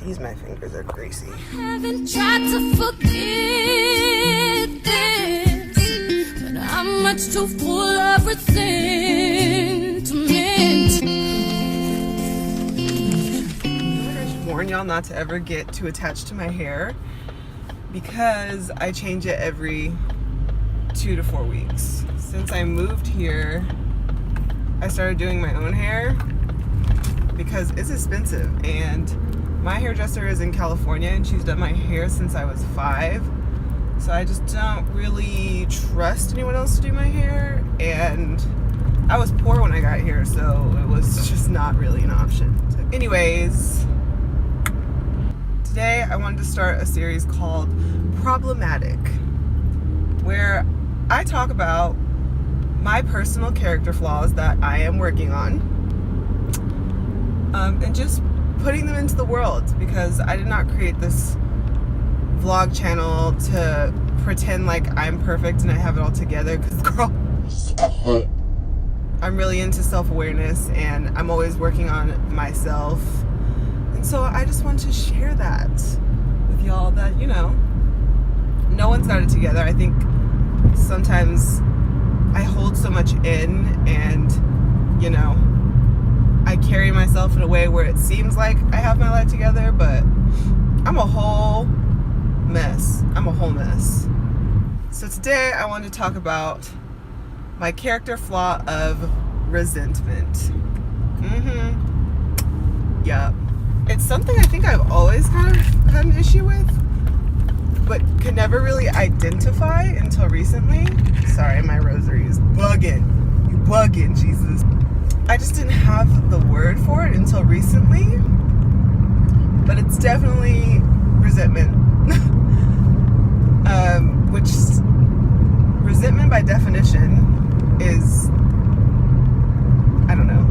Jeez, my fingers are greasy. Haven't tried to forget this, but I'm much too full of resentment. I should warn y'all not to ever get too attached to my hair because I change it every 2 to 4 weeks. Since I moved here, I started doing my own hair because it's expensive, and my hairdresser is in California and she's done my hair since I was 5, so I just don't really trust anyone else to do my hair, and I was poor when I got here, so it was just not really an option. So anyways, today I wanted to start a series called Problematic, where I talk about my personal character flaws that I am working on, and just putting them into the world, because I did not create this vlog channel to pretend like I'm perfect and I have it all together, because girl, I'm really into self-awareness and I'm always working on myself, and so I just want to share that with y'all, that, you know, no one's got it together. I think sometimes I hold so much in, and, you know, I carry myself in a way where it seems like I have my life together, but I'm a whole mess. So today I want to talk about my character flaw of resentment. Yup. It's something I think I've always kind of had an issue with, but could never really identify until recently. Sorry, my rosary is bugging. You bugging, Jesus. I just didn't have the word for it until recently, but it's definitely resentment. Which resentment by definition is, I don't know.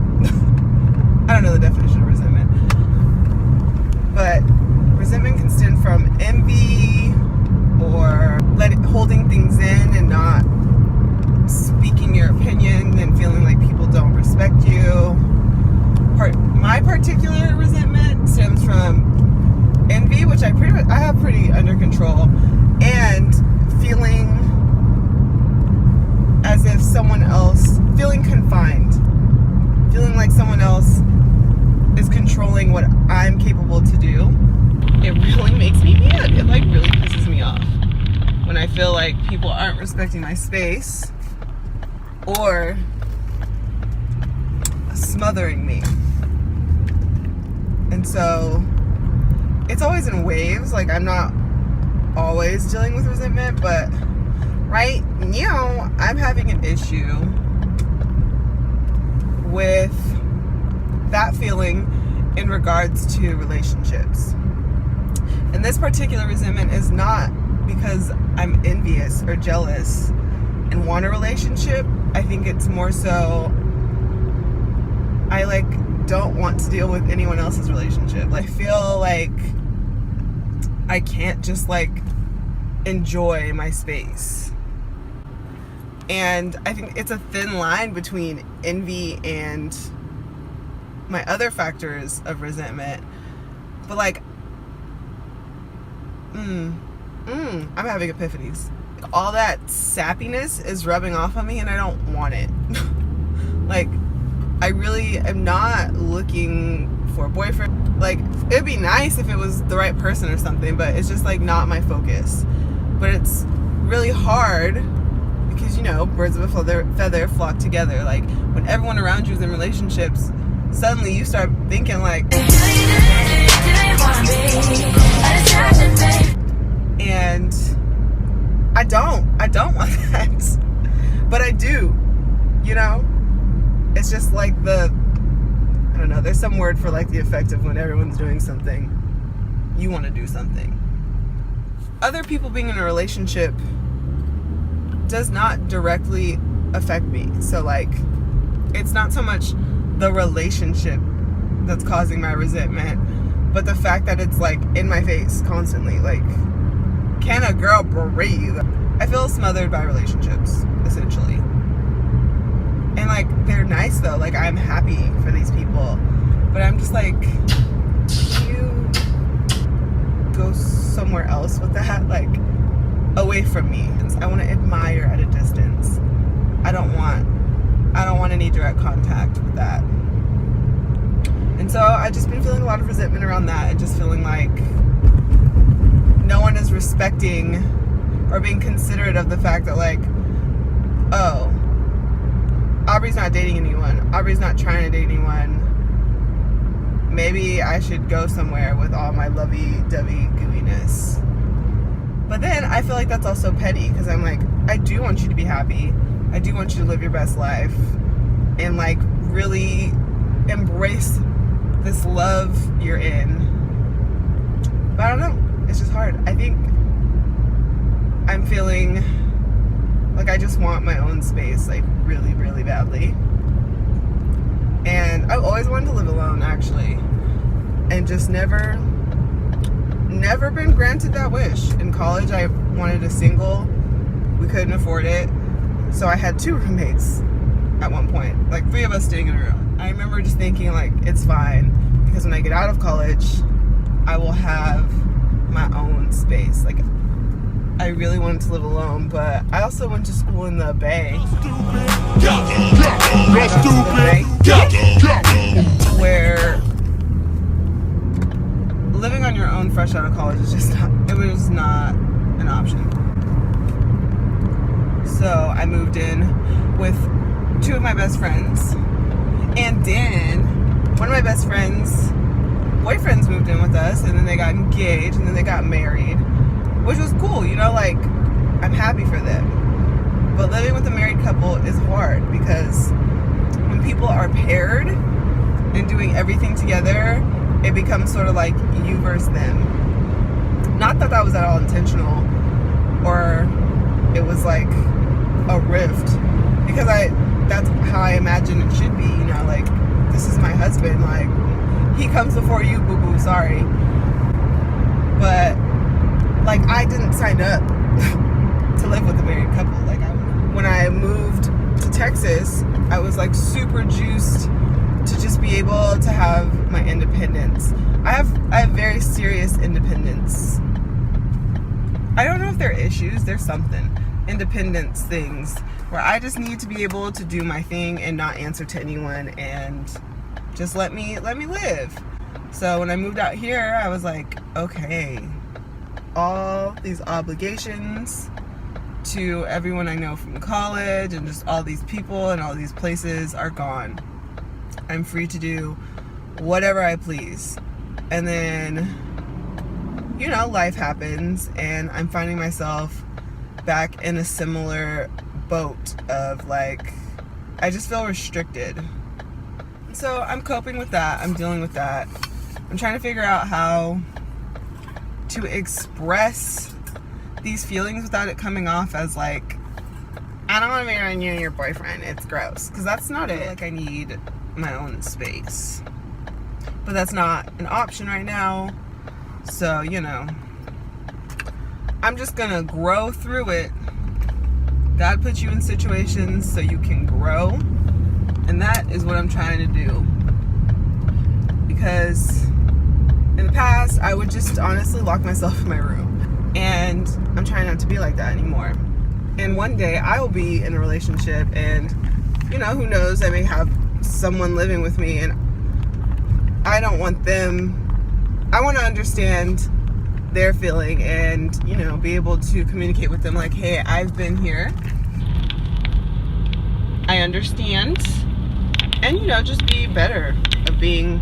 I don't know the definition of resentment, but resentment can stem from envy or holding things in and not speaking your opinion and feeling like people don't respect you. My particular resentment stems from envy, which I have pretty under control, and feeling as if someone else, feeling confined, feeling like someone else is controlling what I'm capable to do. It really makes me mad. It like really pisses me off when I feel like people aren't respecting my space or smothering me. And so it's always in waves. Like, I'm not always dealing with resentment, but right now I'm having an issue with that feeling in regards to relationships. And this particular resentment is not because I'm envious or jealous and want a relationship. I think it's more so I don't want to deal with anyone else's relationship. I feel like I can't just enjoy my space. And I think it's a thin line between envy and my other factors of resentment. But I'm having epiphanies. All that sappiness is rubbing off on me and I don't want it. I really am not looking for a boyfriend. It'd be nice if it was the right person or something, but it's just not my focus. But it's really hard because, you know, birds of a feather flock together. When everyone around you is in relationships, suddenly you start thinking and I don't want that, but I do, you know. It's just I don't know, there's some word for the effect of when everyone's doing something, you want to do something. Other people being in a relationship does not directly affect me. So it's not so much the relationship that's causing my resentment, but the fact that it's in my face constantly. Can a girl breathe? I feel smothered by relationships, essentially. And they're nice though. I'm happy for these people, but I'm just like away from me. I want to admire at a distance. I don't want any direct contact with that. And so I've just been feeling a lot of resentment around that, and just feeling like no one is respecting or being considerate of the fact that, like, oh, Aubrey's not dating anyone. Aubrey's not trying to date anyone. Maybe I should go somewhere with all my lovey-dovey gooiness. But then I feel like that's also petty, because I'm like, I do want you to be happy. I do want you to live your best life and, like, really embrace this love you're in. But I don't know. It's just hard. I think I'm feeling like I just want my own space, like, really, really badly. And I've always wanted to live alone, actually. And just never been granted that wish. In college, I wanted a single. We couldn't afford it. So I had 2 roommates at one point. Like, 3 of us staying in a room. I remember just thinking, like, it's fine, because when I get out of college, I will have my own space. Like, I really wanted to live alone, but I also went to school in the Bay. Where living on your own fresh out of college is just not, it was not an option. So I moved in with 2 of my best friends, and then one of my best friends' boyfriends moved in with us, and then they got engaged, and then they got married, which was cool, you know, like, I'm happy for them. But living with a married couple is hard, because when people are paired and doing everything together, it becomes sort of like you versus them. Not that that was at all intentional, or it was like a rift, because that's how I imagine it should be, you know, like, this is my husband, like, he comes before you, boo-boo, sorry. But, like, I didn't sign up to live with a married couple. Like, when I moved to Texas, I was, like, super juiced to just be able to have my independence. I have very serious independence. I don't know if there are issues, there's something. Independence things where I just need to be able to do my thing and not answer to anyone, and just let me live. So when I moved out here, I was like, okay, all these obligations to everyone I know from college, and just all these people and all these places are gone. I'm free to do whatever I please. And then, you know, life happens, and I'm finding myself back in a similar boat of, like, I just feel restricted. So I'm coping with that. I'm dealing with that. I'm trying to figure out how to express these feelings without it coming off as, like, I don't want to be around you and your boyfriend. It's gross. Because that's not it. Like, I need my own space. But that's not an option right now. So, you know, I'm just gonna grow through it. God puts you in situations so you can grow. And that is what I'm trying to do. Because in the past, I would just honestly lock myself in my room. And I'm trying not to be like that anymore. And one day I will be in a relationship, and, you know, who knows, I may have someone living with me, and I don't want them, I want to understand their feeling, and, you know, be able to communicate with them like, hey, I've been here, I understand, and, you know, just be better of being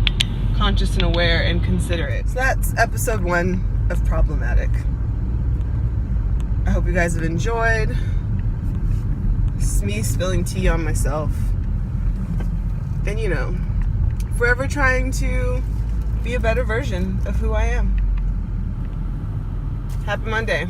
conscious and aware and considerate. So that's episode 1 of Problematic. I hope you guys have enjoyed. It's me spilling tea on myself, and, you know, forever trying to be a better version of who I am. Happy Monday.